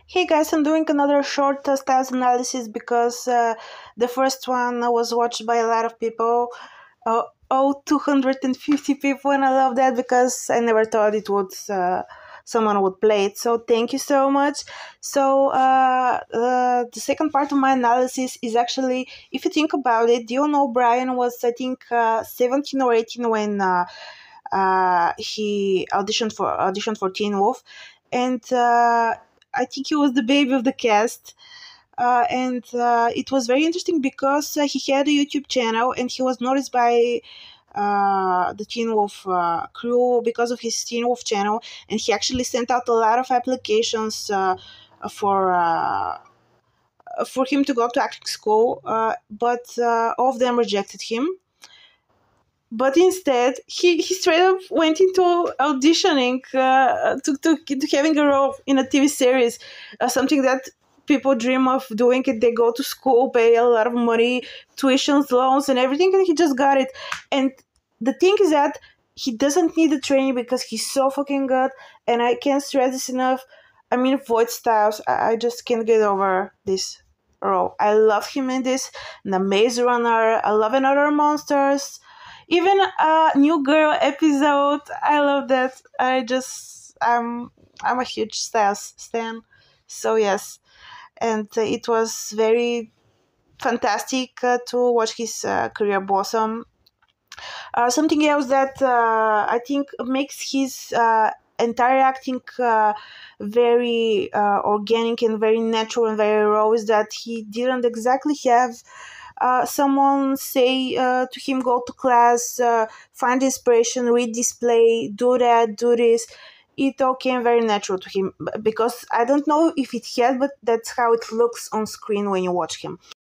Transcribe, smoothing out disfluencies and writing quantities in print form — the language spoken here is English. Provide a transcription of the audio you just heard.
Hey guys, I'm doing another short styles analysis because the first one was watched by a lot of people. 250 people, and I love that because I never thought it would someone would play it. So thank you so much. So the second part of my analysis is actually, if you think about it, Dylan O'Brien was, I think, 17 or 18 when he auditioned for Teen Wolf, and I think he was the baby of the cast. And it was very interesting because he had a YouTube channel and he was noticed by the Teen Wolf crew because of his Teen Wolf channel, and he actually sent out a lot of applications for uh, for him to go to acting school, but all of them rejected him. But instead, he straight up went into auditioning to having a role in a TV series, something that people dream of doing. It, they go to school, pay a lot of money, tuitions, loans, and everything, and he just got it. And the thing is that he doesn't need the training because he's so fucking good. And I can't stress this enough. I mean, Voight Styles, I just can't get over this role. I love him in this. The Maze Runner, I love Another Monsters. Even a New Girl episode, I love that. I'm a huge Styles stan. So yes, and it was very fantastic to watch his career blossom. Something else that I think makes his entire acting very organic and very natural and very raw is that he didn't exactly have someone say to him, go to class, find inspiration, read this play, do that, do this. It all came very natural to him because I don't know if it had, but that's how it looks on screen when you watch him.